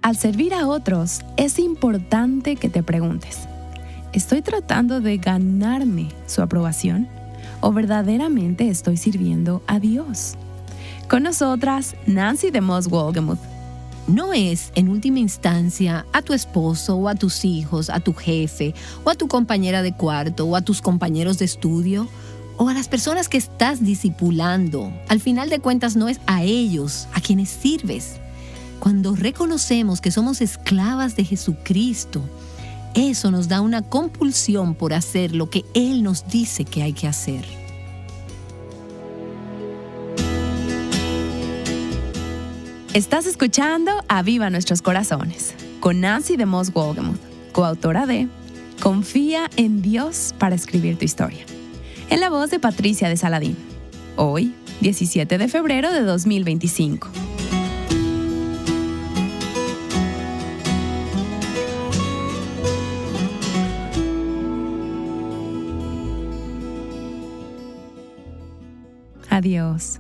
Al servir a otros, es importante que te preguntes, ¿estoy tratando de ganarme su aprobación o verdaderamente estoy sirviendo a Dios? Con nosotras, Nancy DeMoss Wolgemuth. No es, en última instancia, a tu esposo o a tus hijos, a tu jefe o a tu compañera de cuarto o a tus compañeros de estudio o a las personas que estás discipulando. Al final de cuentas, no es a ellos a quienes sirves. Cuando reconocemos que somos esclavas de Jesucristo, eso nos da una compulsión por hacer lo que Él nos dice que hay que hacer. Estás escuchando Aviva Nuestros Corazones con Nancy DeMoss Wolgemuth, coautora de Confía en Dios para escribir tu historia, en la voz de Patricia de Saladín. Hoy, 17 de febrero de 2025. Adiós.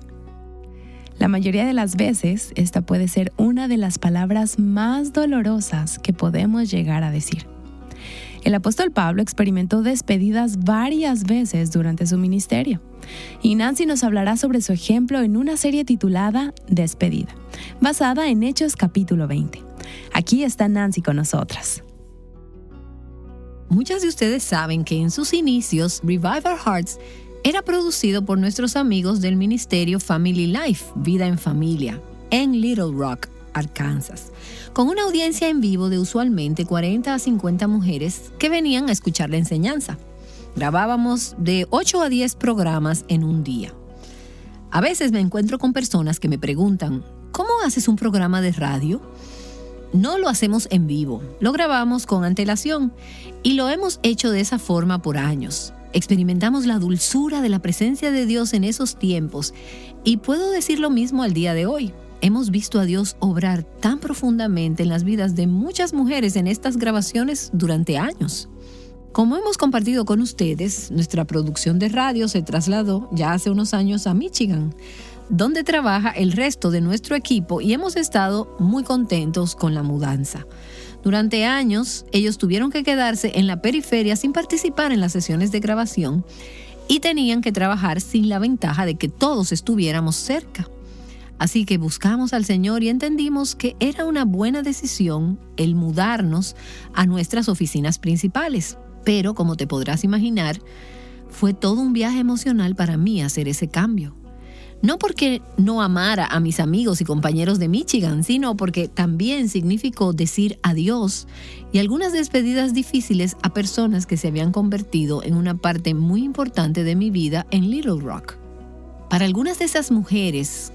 La mayoría de las veces, esta puede ser una de las palabras más dolorosas que podemos llegar a decir. El apóstol Pablo experimentó despedidas varias veces durante su ministerio, y Nancy nos hablará sobre su ejemplo en una serie titulada Despedida, basada en Hechos capítulo 20. Aquí está Nancy con nosotras. Muchas de ustedes saben que en sus inicios, Revive Our Hearts era producido por nuestros amigos del ministerio Family Life, Vida en Familia, en Little Rock, Arkansas, con una audiencia en vivo de usualmente 40 a 50 mujeres que venían a escuchar la enseñanza. Grabábamos de 8 a 10 programas en un día. A veces me encuentro con personas que me preguntan, ¿cómo haces un programa de radio? No lo hacemos en vivo, lo grabamos con antelación y lo hemos hecho de esa forma por años. Experimentamos la dulzura de la presencia de Dios en esos tiempos y puedo decir lo mismo al día de hoy. Hemos visto a Dios obrar tan profundamente en las vidas de muchas mujeres en estas grabaciones durante años. Como hemos compartido con ustedes, nuestra producción de radio se trasladó ya hace unos años a Michigan, donde trabaja el resto de nuestro equipo y hemos estado muy contentos con la mudanza. Durante años, ellos tuvieron que quedarse en la periferia sin participar en las sesiones de grabación y tenían que trabajar sin la ventaja de que todos estuviéramos cerca. Así que buscamos al Señor y entendimos que era una buena decisión el mudarnos a nuestras oficinas principales. Pero, como te podrás imaginar, fue todo un viaje emocional para mí hacer ese cambio. No porque no amara a mis amigos y compañeros de Michigan, sino porque también significó decir adiós y algunas despedidas difíciles a personas que se habían convertido en una parte muy importante de mi vida en Little Rock. Para algunas de esas mujeres,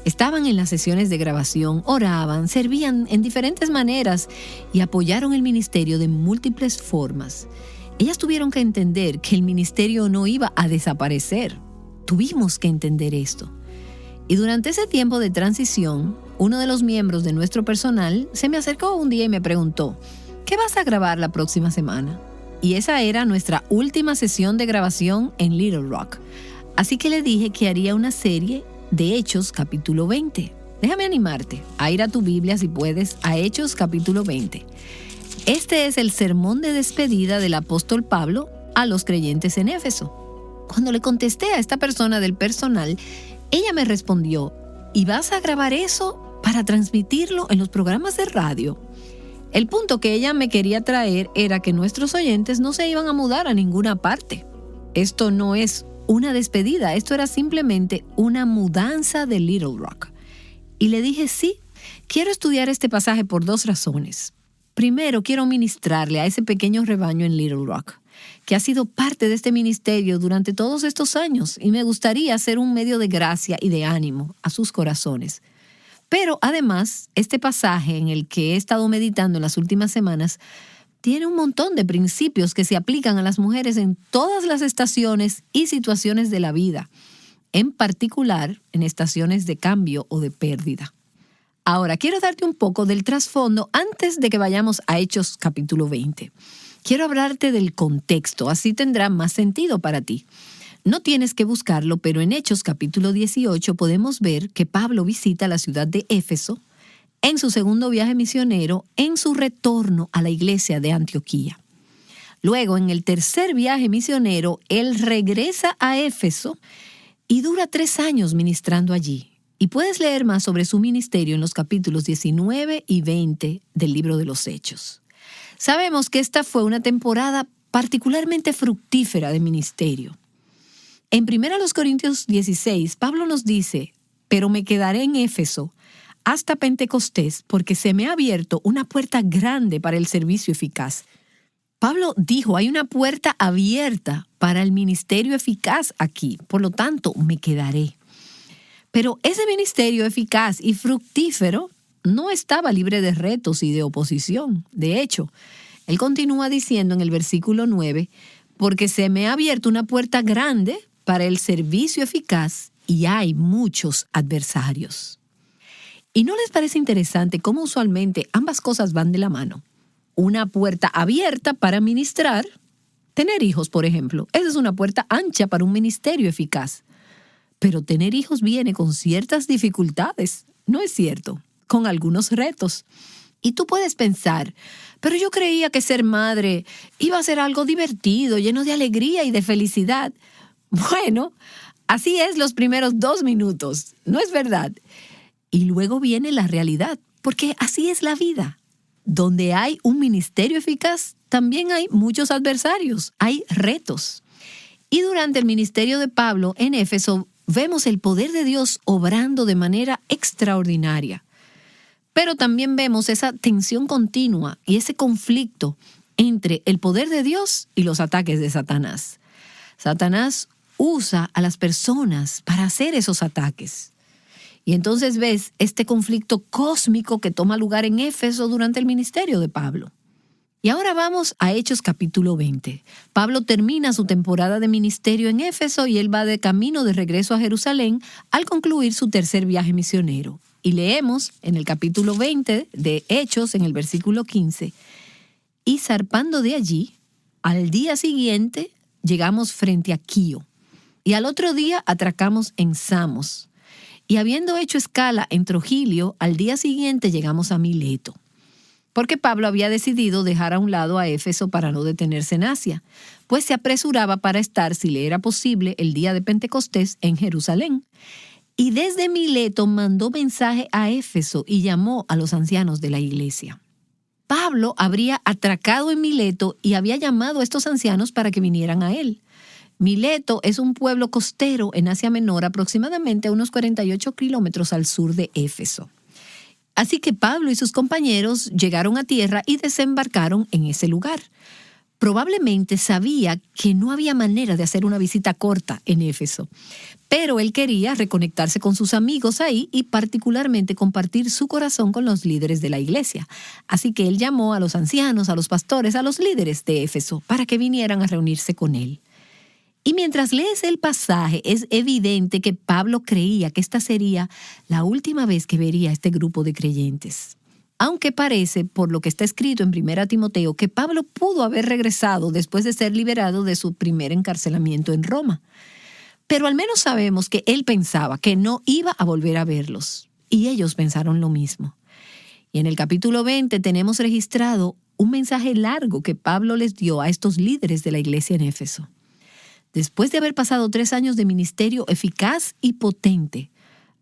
estaban en las sesiones de grabación, oraban, servían en diferentes maneras y apoyaron el ministerio de múltiples formas. Ellas tuvieron que entender que el ministerio no iba a desaparecer. Tuvimos que entender esto. Y durante ese tiempo de transición, uno de los miembros de nuestro personal se me acercó un día y me preguntó, ¿qué vas a grabar la próxima semana? Y esa era nuestra última sesión de grabación en Little Rock. Así que le dije que haría una serie de Hechos capítulo 20. Déjame animarte a ir a tu Biblia si puedes a Hechos capítulo 20. Este es el sermón de despedida del apóstol Pablo a los creyentes en Éfeso. Cuando le contesté a esta persona del personal, ella me respondió, ¿y vas a grabar eso para transmitirlo en los programas de radio? El punto que ella me quería traer era que nuestros oyentes no se iban a mudar a ninguna parte. Esto no es una despedida, esto era simplemente una mudanza de Little Rock. Y le dije, sí, quiero estudiar este pasaje por 2 razones. Primero, quiero ministrarle a ese pequeño rebaño en Little Rock, que ha sido parte de este ministerio durante todos estos años y me gustaría ser un medio de gracia y de ánimo a sus corazones. Pero además, este pasaje en el que he estado meditando en las últimas semanas tiene un montón de principios que se aplican a las mujeres en todas las estaciones y situaciones de la vida, en particular en estaciones de cambio o de pérdida. Ahora, quiero darte un poco del trasfondo antes de que vayamos a Hechos capítulo 20. Quiero hablarte del contexto, así tendrá más sentido para ti. No tienes que buscarlo, pero en Hechos capítulo 18 podemos ver que Pablo visita la ciudad de Éfeso en su segundo viaje misionero, en su retorno a la iglesia de Antioquía. Luego, en el tercer viaje misionero, él regresa a Éfeso y dura 3 años ministrando allí. Y puedes leer más sobre su ministerio en los capítulos 19 y 20 del libro de los Hechos. Sabemos que esta fue una temporada particularmente fructífera de ministerio. En 1 Corintios 16, Pablo nos dice: «Pero me quedaré en Éfeso hasta Pentecostés, porque se me ha abierto una puerta grande para el servicio eficaz». Pablo dijo, hay una puerta abierta para el ministerio eficaz aquí, por lo tanto, me quedaré. Pero ese ministerio eficaz y fructífero no estaba libre de retos y de oposición. De hecho, él continúa diciendo en el versículo 9, «Porque se me ha abierto una puerta grande para el servicio eficaz y hay muchos adversarios». ¿Y no les parece interesante cómo usualmente ambas cosas van de la mano? Una puerta abierta para ministrar, tener hijos, por ejemplo. Esa es una puerta ancha para un ministerio eficaz. Pero tener hijos viene con ciertas dificultades, ¿no es cierto? Con algunos retos. Y tú puedes pensar, pero yo creía que ser madre iba a ser algo divertido, lleno de alegría y de felicidad. Bueno, así es los primeros 2 minutos, ¿no es verdad? Y luego viene la realidad, porque así es la vida. Donde hay un ministerio eficaz, también hay muchos adversarios, hay retos. Y durante el ministerio de Pablo en Éfeso, vemos el poder de Dios obrando de manera extraordinaria. Pero también vemos esa tensión continua y ese conflicto entre el poder de Dios y los ataques de Satanás. Satanás usa a las personas para hacer esos ataques. Y entonces ves este conflicto cósmico que toma lugar en Éfeso durante el ministerio de Pablo. Y ahora vamos a Hechos capítulo 20. Pablo termina su temporada de ministerio en Éfeso y él va de camino de regreso a Jerusalén al concluir su tercer viaje misionero. Y leemos en el capítulo 20 de Hechos, en el versículo 15, «Y zarpando de allí, al día siguiente llegamos frente a Quío, y al otro día atracamos en Samos. Y habiendo hecho escala en Trogilio, al día siguiente llegamos a Mileto». Porque Pablo había decidido dejar a un lado a Éfeso para no detenerse en Asia, pues se apresuraba para estar, si le era posible, el día de Pentecostés en Jerusalén. Y desde Mileto mandó mensaje a Éfeso y llamó a los ancianos de la iglesia. Pablo habría atracado en Mileto y había llamado a estos ancianos para que vinieran a él. Mileto es un pueblo costero en Asia Menor, aproximadamente a unos 48 kilómetros al sur de Éfeso. Así que Pablo y sus compañeros llegaron a tierra y desembarcaron en ese lugar. Probablemente sabía que no había manera de hacer una visita corta en Éfeso, pero él quería reconectarse con sus amigos ahí y particularmente compartir su corazón con los líderes de la iglesia. Así que él llamó a los ancianos, a los pastores, a los líderes de Éfeso para que vinieran a reunirse con él. Y mientras lees el pasaje, es evidente que Pablo creía que esta sería la última vez que vería a este grupo de creyentes. Aunque parece, por lo que está escrito en 1 Timoteo, que Pablo pudo haber regresado después de ser liberado de su primer encarcelamiento en Roma. Pero al menos sabemos que él pensaba que no iba a volver a verlos. Y ellos pensaron lo mismo. Y en el capítulo 20 tenemos registrado un mensaje largo que Pablo les dio a estos líderes de la iglesia en Éfeso. Después de haber pasado 3 años de ministerio eficaz y potente,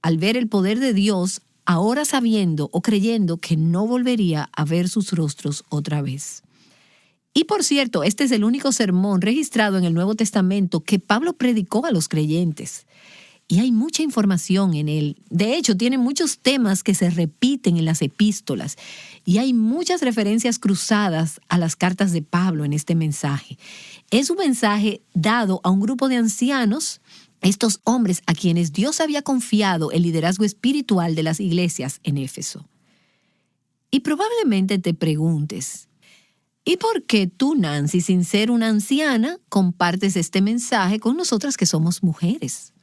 al ver el poder de Dios, ahora sabiendo o creyendo que no volvería a ver sus rostros otra vez. Y por cierto, este es el único sermón registrado en el Nuevo Testamento que Pablo predicó a los creyentes. Y hay mucha información en él. De hecho, tiene muchos temas que se repiten en las epístolas. Y hay muchas referencias cruzadas a las cartas de Pablo en este mensaje. Es un mensaje dado a un grupo de ancianos, estos hombres a quienes Dios había confiado el liderazgo espiritual de las iglesias en Éfeso. Y probablemente te preguntes, ¿y por qué tú, Nancy, sin ser una anciana, compartes este mensaje con nosotras que somos mujeres?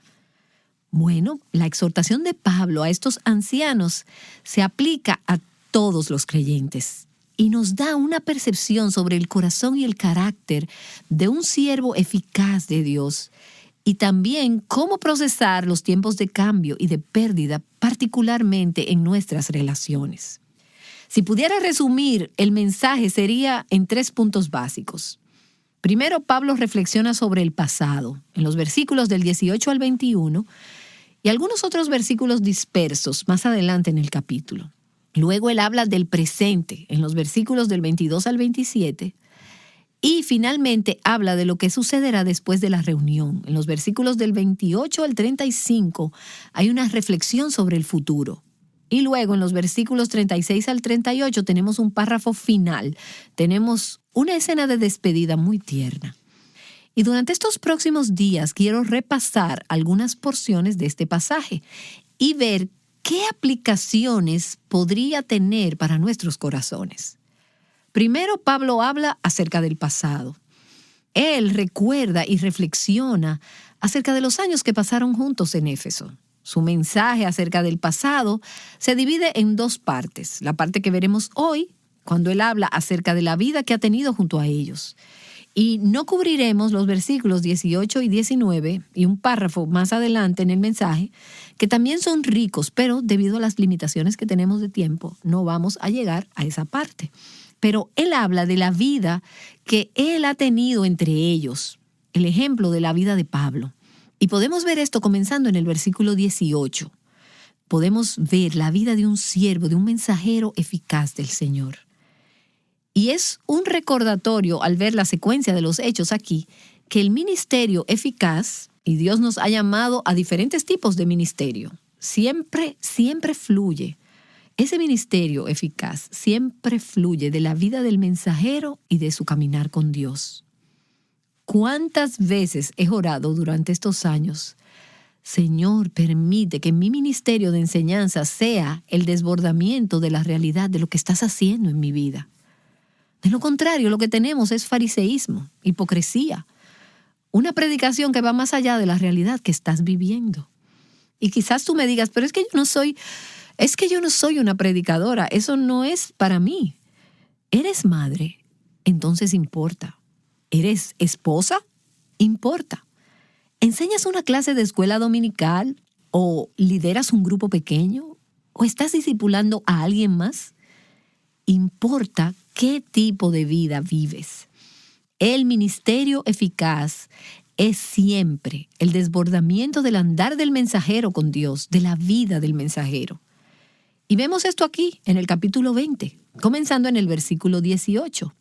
Bueno, la exhortación de Pablo a estos ancianos se aplica a todos los creyentes y nos da una percepción sobre el corazón y el carácter de un siervo eficaz de Dios. y también cómo procesar los tiempos de cambio y de pérdida, particularmente en nuestras relaciones. Si pudiera resumir, el mensaje sería en 3 puntos básicos. Primero, Pablo reflexiona sobre el pasado, en los versículos del 18 al 21, y algunos otros versículos dispersos más adelante en el capítulo. Luego él habla del presente, en los versículos del 22 al 27, y finalmente habla de lo que sucederá después de la reunión. En los versículos del 28 al 35 hay una reflexión sobre el futuro. Y luego en los versículos 36 al 38 tenemos un párrafo final. Tenemos una escena de despedida muy tierna. Y durante estos próximos días quiero repasar algunas porciones de este pasaje y ver qué aplicaciones podría tener para nuestros corazones. Primero, Pablo habla acerca del pasado. Él recuerda y reflexiona acerca de los años que pasaron juntos en Éfeso. Su mensaje acerca del pasado se divide en 2 partes. La parte que veremos hoy, cuando él habla acerca de la vida que ha tenido junto a ellos. Y no cubriremos los versículos 18 y 19 y un párrafo más adelante en el mensaje, que también son ricos, pero debido a las limitaciones que tenemos de tiempo, no vamos a llegar a esa parte. Pero él habla de la vida que él ha tenido entre ellos, el ejemplo de la vida de Pablo. Y podemos ver esto comenzando en el versículo 18. Podemos ver la vida de un siervo, de un mensajero eficaz del Señor. Y es un recordatorio al ver la secuencia de los hechos aquí, que el ministerio eficaz, y Dios nos ha llamado a diferentes tipos de ministerio, siempre fluye. Ese ministerio eficaz siempre fluye de la vida del mensajero y de su caminar con Dios. ¿Cuántas veces he orado durante estos años? Señor, permite que mi ministerio de enseñanza sea el desbordamiento de la realidad de lo que estás haciendo en mi vida. De lo contrario, lo que tenemos es fariseísmo, hipocresía, una predicación que va más allá de la realidad que estás viviendo. Y quizás tú me digas, pero es que yo no soy una predicadora, eso no es para mí. ¿Eres madre? Entonces importa. ¿Eres esposa? Importa. ¿Enseñas una clase de escuela dominical? ¿O lideras un grupo pequeño? ¿O estás discipulando a alguien más? Importa qué tipo de vida vives. El ministerio eficaz es siempre el desbordamiento del andar del mensajero con Dios, de la vida del mensajero. Y vemos esto aquí en el capítulo 20, comenzando en el versículo 18.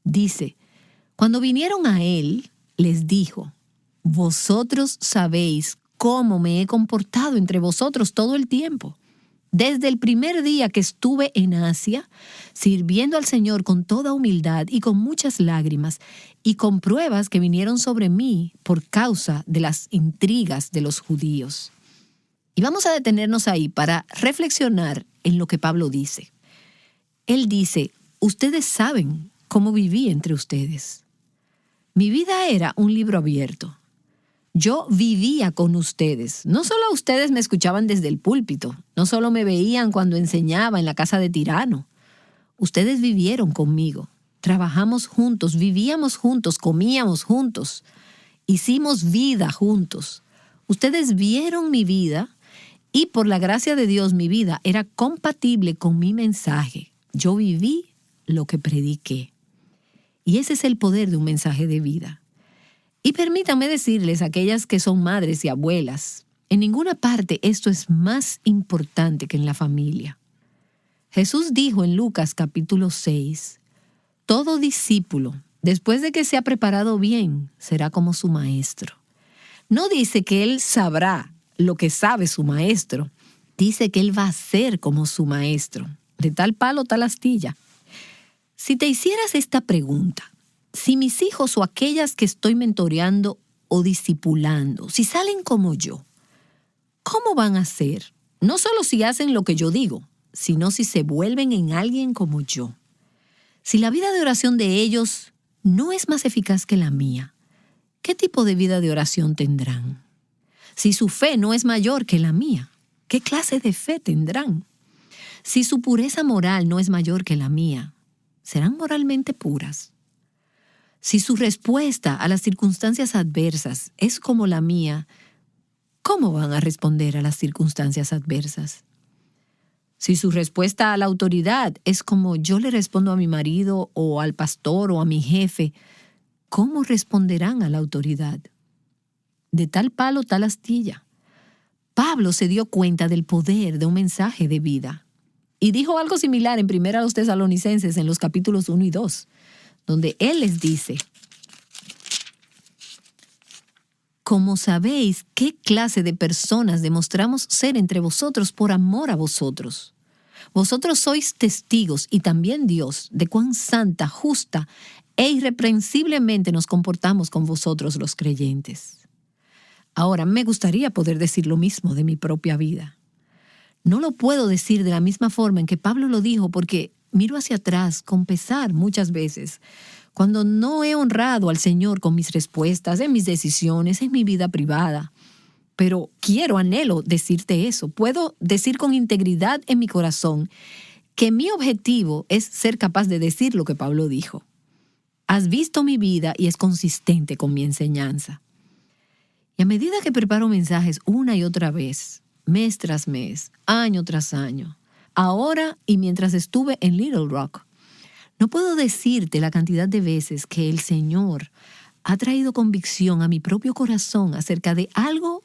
Dice, cuando vinieron a él, les dijo, vosotros sabéis cómo me he comportado entre vosotros todo el tiempo. Desde el primer día que estuve en Asia, sirviendo al Señor con toda humildad y con muchas lágrimas, y con pruebas que vinieron sobre mí por causa de las intrigas de los judíos. Y vamos a detenernos ahí para reflexionar en lo que Pablo dice. Él dice, ustedes saben cómo viví entre ustedes. Mi vida era un libro abierto. Yo vivía con ustedes. No solo ustedes me escuchaban desde el púlpito, no solo me veían cuando enseñaba en la casa de Tirano. Ustedes vivieron conmigo, trabajamos juntos, vivíamos juntos, comíamos juntos, hicimos vida juntos. Ustedes vieron mi vida y por la gracia de Dios mi vida era compatible con mi mensaje. Yo viví lo que prediqué. Y ese es el poder de un mensaje de vida. Y permítanme decirles, aquellas que son madres y abuelas, en ninguna parte esto es más importante que en la familia. Jesús dijo en Lucas capítulo 6, todo discípulo, después de que se ha preparado bien, será como su maestro. No dice que él sabrá lo que sabe su maestro, dice que él va a ser como su maestro. De tal palo, tal astilla. Si te hicieras esta pregunta, si mis hijos o aquellas que estoy mentoreando o discipulando, si salen como yo, ¿cómo van a ser? No solo si hacen lo que yo digo, sino si se vuelven en alguien como yo. Si la vida de oración de ellos no es más eficaz que la mía, ¿qué tipo de vida de oración tendrán? Si su fe no es mayor que la mía, ¿qué clase de fe tendrán? Si su pureza moral no es mayor que la mía, ¿serán moralmente puras? Si su respuesta a las circunstancias adversas es como la mía, ¿cómo van a responder a las circunstancias adversas? Si su respuesta a la autoridad es como yo le respondo a mi marido o al pastor o a mi jefe, ¿cómo responderán a la autoridad? De tal palo, tal astilla. Pablo se dio cuenta del poder de un mensaje de vida. Y dijo algo similar en 1 Tesalonicenses en los capítulos 1 y 2, donde él les dice: como sabéis qué clase de personas demostramos ser entre vosotros por amor a vosotros. Vosotros sois testigos, y también Dios, de cuán santa, justa e irreprensiblemente nos comportamos con vosotros los creyentes. Ahora, me gustaría poder decir lo mismo de mi propia vida. No lo puedo decir de la misma forma en que Pablo lo dijo, porque miro hacia atrás con pesar muchas veces, cuando no he honrado al Señor con mis respuestas, en mis decisiones, en mi vida privada. Pero anhelo decirte eso. Puedo decir con integridad en mi corazón que mi objetivo es ser capaz de decir lo que Pablo dijo. Has visto mi vida y es consistente con mi enseñanza. Y a medida que preparo mensajes una y otra vez, mes tras mes, año tras año, ahora y mientras estuve en Little Rock, no puedo decirte la cantidad de veces que el Señor ha traído convicción a mi propio corazón acerca de algo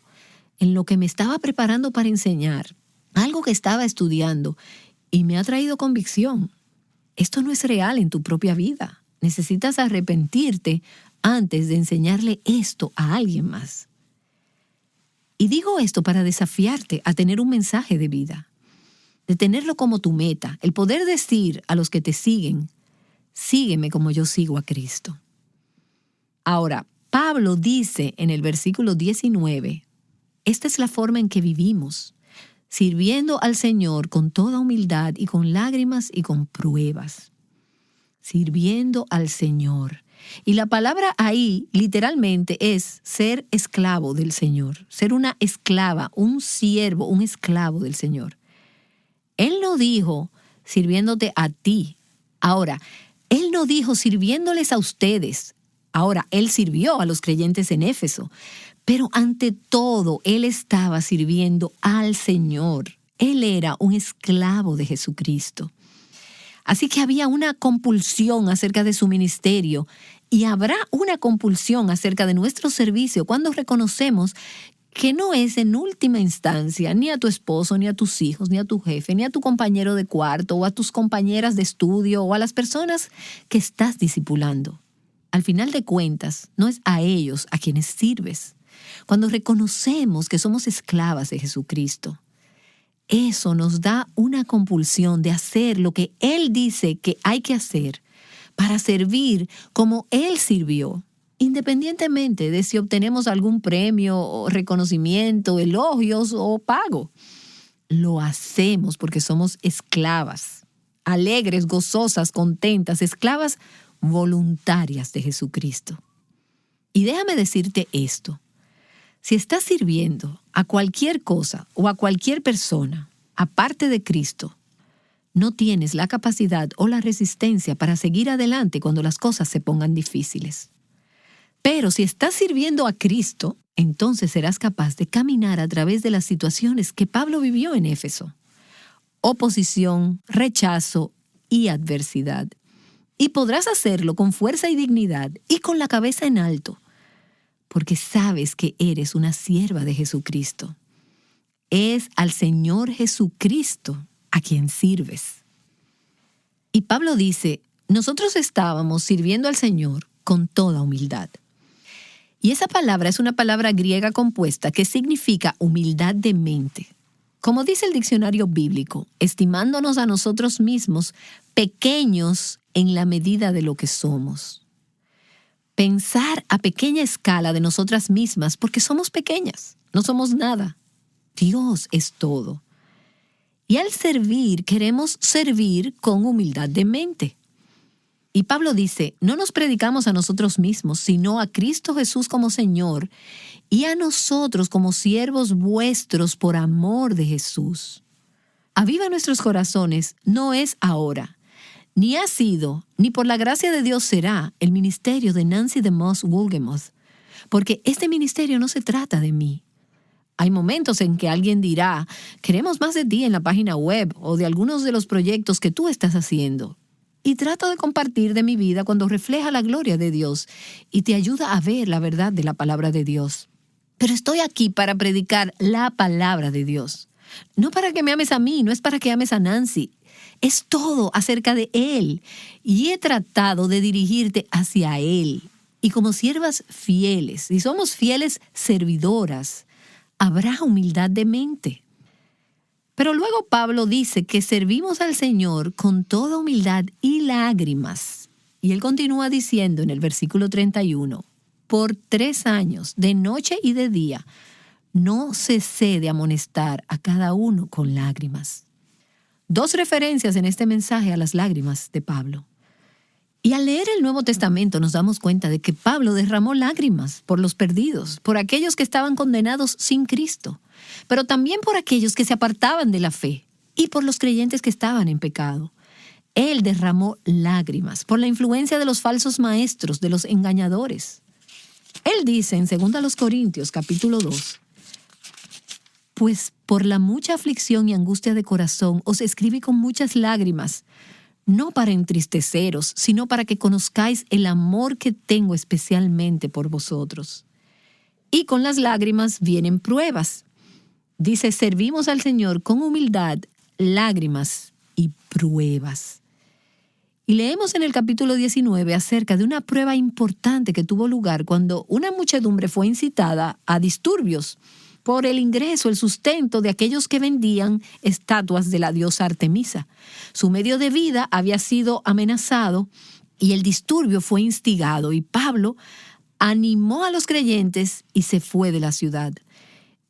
en lo que me estaba preparando para enseñar, algo que estaba estudiando, y me ha traído convicción. Esto no es real en tu propia vida. Necesitas arrepentirte antes de enseñarle esto a alguien más. Y digo esto para desafiarte a tener un mensaje de vida, de tenerlo como tu meta, el poder decir a los que te siguen: sígueme como yo sigo a Cristo. Ahora, Pablo dice en el versículo 19, esta es la forma en que vivimos, sirviendo al Señor con toda humildad y con lágrimas y con pruebas. Sirviendo al Señor. Y la palabra ahí literalmente es ser esclavo del Señor, ser una esclava, un siervo, un esclavo del Señor. Él no dijo sirviéndote a ti. Ahora, Él no dijo sirviéndoles a ustedes. Ahora, Él sirvió a los creyentes en Éfeso, pero ante todo, Él estaba sirviendo al Señor. Él era un esclavo de Jesucristo. Así que había una compulsión acerca de su ministerio, y habrá una compulsión acerca de nuestro servicio cuando reconocemos que no es en última instancia ni a tu esposo, ni a tus hijos, ni a tu jefe, ni a tu compañero de cuarto, o a tus compañeras de estudio, o a las personas que estás discipulando. Al final de cuentas, no es a ellos a quienes sirves. Cuando reconocemos que somos esclavas de Jesucristo, eso nos da una compulsión de hacer lo que Él dice que hay que hacer para servir como Él sirvió, independientemente de si obtenemos algún premio, o reconocimiento, elogios o pago. Lo hacemos porque somos esclavas, alegres, gozosas, contentas, esclavas voluntarias de Jesucristo. Y déjame decirte esto. Si estás sirviendo a cualquier cosa o a cualquier persona, aparte de Cristo, no tienes la capacidad o la resistencia para seguir adelante cuando las cosas se pongan difíciles. Pero si estás sirviendo a Cristo, entonces serás capaz de caminar a través de las situaciones que Pablo vivió en Éfeso: oposición, rechazo y adversidad. Y podrás hacerlo con fuerza y dignidad y con la cabeza en alto, porque sabes que eres una sierva de Jesucristo. Es al Señor Jesucristo a quien sirves. Y Pablo dice, nosotros estábamos sirviendo al Señor con toda humildad. Y esa palabra es una palabra griega compuesta que significa humildad de mente. Como dice el diccionario bíblico, estimándonos a nosotros mismos pequeños en la medida de lo que somos. Pensar a pequeña escala de nosotras mismas porque somos pequeñas, no somos nada. Dios es todo. Y al servir, queremos servir con humildad de mente. Y Pablo dice, no nos predicamos a nosotros mismos, sino a Cristo Jesús como Señor y a nosotros como siervos vuestros por amor de Jesús. Aviva nuestros corazones no es ahora, ni ha sido, ni por la gracia de Dios será el ministerio de Nancy DeMoss Wolgemuth, porque este ministerio no se trata de mí. Hay momentos en que alguien dirá, queremos más de ti en la página web o de algunos de los proyectos que tú estás haciendo. Y trato de compartir de mi vida cuando refleja la gloria de Dios y te ayuda a ver la verdad de la palabra de Dios. Pero estoy aquí para predicar la palabra de Dios. No para que me ames a mí, no es para que ames a Nancy. Es todo acerca de Él. Y he tratado de dirigirte hacia Él. Y como siervas fieles, y somos fieles servidoras, habrá humildad de mente. Pero luego Pablo dice que servimos al Señor con toda humildad y lágrimas. Y él continúa diciendo en el versículo 31, por 3 años, de noche y de día, no cesé de amonestar a cada uno con lágrimas. 2 referencias en este mensaje a las lágrimas de Pablo. Y al leer el Nuevo Testamento nos damos cuenta de que Pablo derramó lágrimas por los perdidos, por aquellos que estaban condenados sin Cristo, pero también por aquellos que se apartaban de la fe y por los creyentes que estaban en pecado. Él derramó lágrimas por la influencia de los falsos maestros, de los engañadores. Él dice en 2 Corintios capítulo 2, pues por la mucha aflicción y angustia de corazón os escribí con muchas lágrimas, no para entristeceros, sino para que conozcáis el amor que tengo especialmente por vosotros. Y con las lágrimas vienen pruebas. Dice, servimos al Señor con humildad, lágrimas y pruebas. Y leemos en el capítulo 19 acerca de una prueba importante que tuvo lugar cuando una muchedumbre fue incitada a disturbios por el ingreso, el sustento de aquellos que vendían estatuas de la diosa Artemisa. Su medio de vida había sido amenazado y el disturbio fue instigado, y Pablo animó a los creyentes y se fue de la ciudad.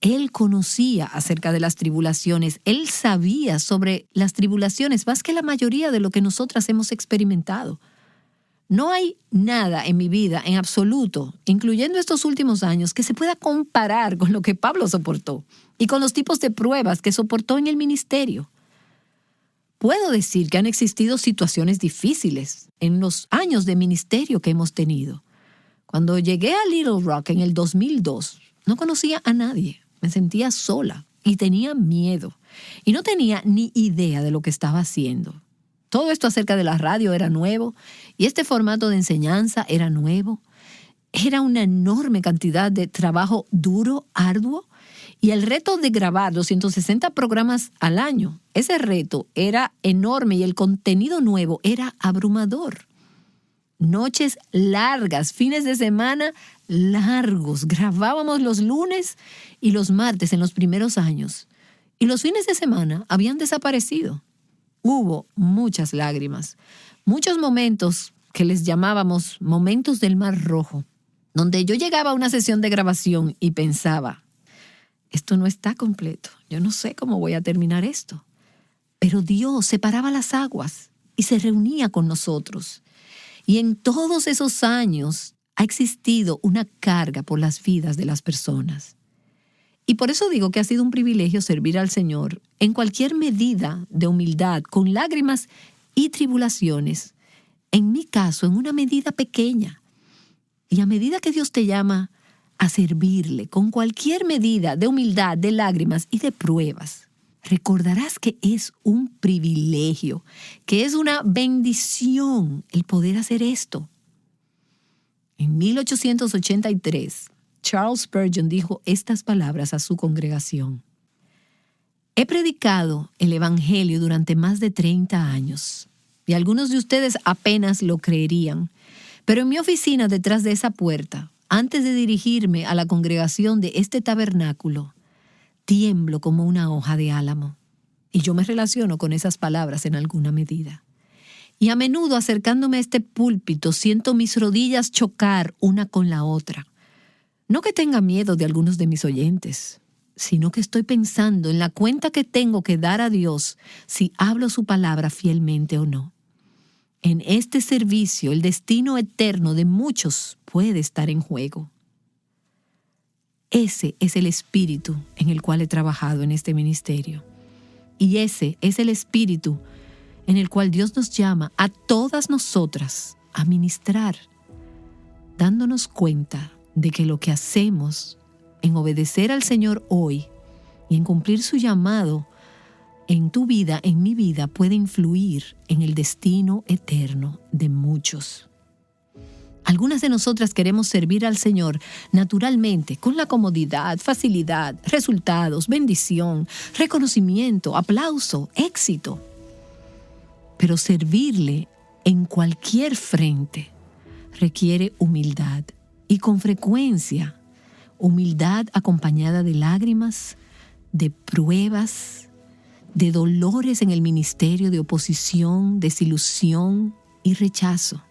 Él conocía acerca de las tribulaciones, él sabía sobre las tribulaciones más que la mayoría de lo que nosotras hemos experimentado. No hay nada en mi vida, en absoluto, incluyendo estos últimos años, que se pueda comparar con lo que Pablo soportó y con los tipos de pruebas que soportó en el ministerio. Puedo decir que han existido situaciones difíciles en los años de ministerio que hemos tenido. Cuando llegué a Little Rock en el 2002, no conocía a nadie, me sentía sola y tenía miedo y no tenía ni idea de lo que estaba haciendo. Todo esto acerca de la radio era nuevo y este formato de enseñanza era nuevo. Era una enorme cantidad de trabajo duro, arduo, y el reto de grabar 260 programas al año, ese reto era enorme y el contenido nuevo era abrumador. Noches largas, fines de semana largos. Grabábamos los lunes y los martes en los primeros años y los fines de semana habían desaparecido. Hubo muchas lágrimas, muchos momentos que les llamábamos momentos del Mar Rojo, donde yo llegaba a una sesión de grabación y pensaba, esto no está completo, yo no sé cómo voy a terminar esto. Pero Dios separaba las aguas y se reunía con nosotros. Y en todos esos años ha existido una carga por las vidas de las personas. Y por eso digo que ha sido un privilegio servir al Señor en cualquier medida de humildad, con lágrimas y tribulaciones. En mi caso, en una medida pequeña. Y a medida que Dios te llama a servirle, con cualquier medida de humildad, de lágrimas y de pruebas, recordarás que es un privilegio, que es una bendición el poder hacer esto. En 1883, Charles Spurgeon dijo estas palabras a su congregación. He predicado el Evangelio durante más de 30 años y algunos de ustedes apenas lo creerían, pero en mi oficina detrás de esa puerta, antes de dirigirme a la congregación de este tabernáculo, tiemblo como una hoja de álamo. Y yo me relaciono con esas palabras en alguna medida. Y a menudo acercándome a este púlpito siento mis rodillas chocar una con la otra. No que tenga miedo de algunos de mis oyentes, sino que estoy pensando en la cuenta que tengo que dar a Dios si hablo su palabra fielmente o no. En este servicio, el destino eterno de muchos puede estar en juego. Ese es el espíritu en el cual he trabajado en este ministerio. Y ese es el espíritu en el cual Dios nos llama a todas nosotras a ministrar, dándonos cuenta de que lo que hacemos en obedecer al Señor hoy y en cumplir su llamado en tu vida, en mi vida, puede influir en el destino eterno de muchos. Algunas de nosotras queremos servir al Señor naturalmente, con la comodidad, facilidad, resultados, bendición, reconocimiento, aplauso, éxito. Pero servirle en cualquier frente requiere humildad y con frecuencia humildad acompañada de lágrimas, de pruebas, de dolores en el ministerio, de oposición, desilusión y rechazo.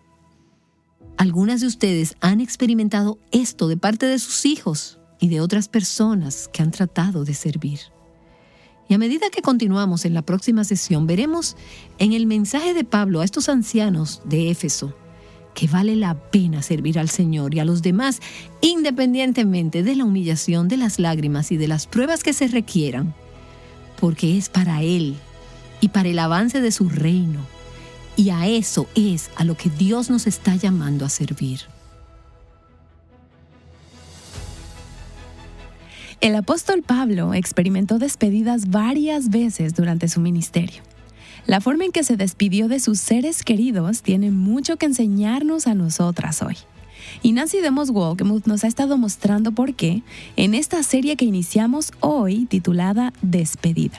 Algunas de ustedes han experimentado esto de parte de sus hijos y de otras personas que han tratado de servir. Y a medida que continuamos en la próxima sesión, veremos en el mensaje de Pablo a estos ancianos de Éfeso que vale la pena servir al Señor y a los demás, independientemente de la humillación, de las lágrimas y de las pruebas que se requieran, porque es para Él y para el avance de su reino. Y a eso es a lo que Dios nos está llamando a servir. El apóstol Pablo experimentó despedidas varias veces durante su ministerio. La forma en que se despidió de sus seres queridos tiene mucho que enseñarnos a nosotras hoy. Y Nancy DeMoss Wolgemuth nos ha estado mostrando por qué en esta serie que iniciamos hoy titulada Despedida.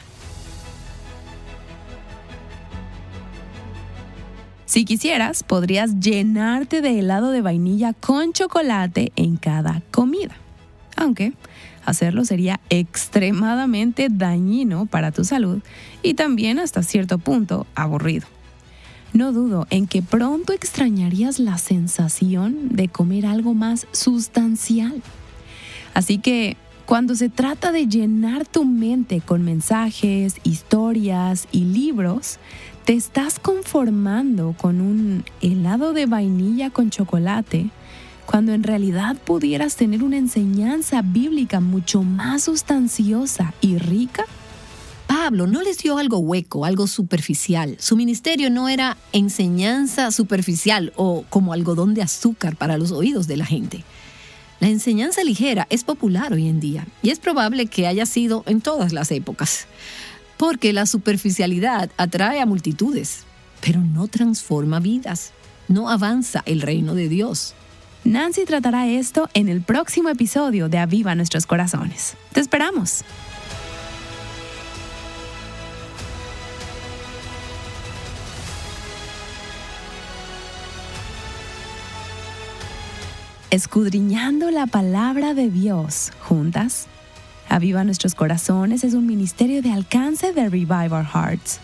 Si quisieras, podrías llenarte de helado de vainilla con chocolate en cada comida. Aunque hacerlo sería extremadamente dañino para tu salud y también hasta cierto punto aburrido. No dudo en que pronto extrañarías la sensación de comer algo más sustancial. Así que cuando se trata de llenar tu mente con mensajes, historias y libros, ¿te estás conformando con un helado de vainilla con chocolate cuando en realidad pudieras tener una enseñanza bíblica mucho más sustanciosa y rica? Pablo no les dio algo hueco, algo superficial. Su ministerio no era enseñanza superficial o como algodón de azúcar para los oídos de la gente. La enseñanza ligera es popular hoy en día y es probable que haya sido en todas las épocas, porque la superficialidad atrae a multitudes, pero no transforma vidas, no avanza el reino de Dios. Nancy tratará esto en el próximo episodio de Aviva Nuestros Corazones. ¡Te esperamos! Escudriñando la palabra de Dios juntas. Aviva Nuestros Corazones es un ministerio de alcance de Revive Our Hearts.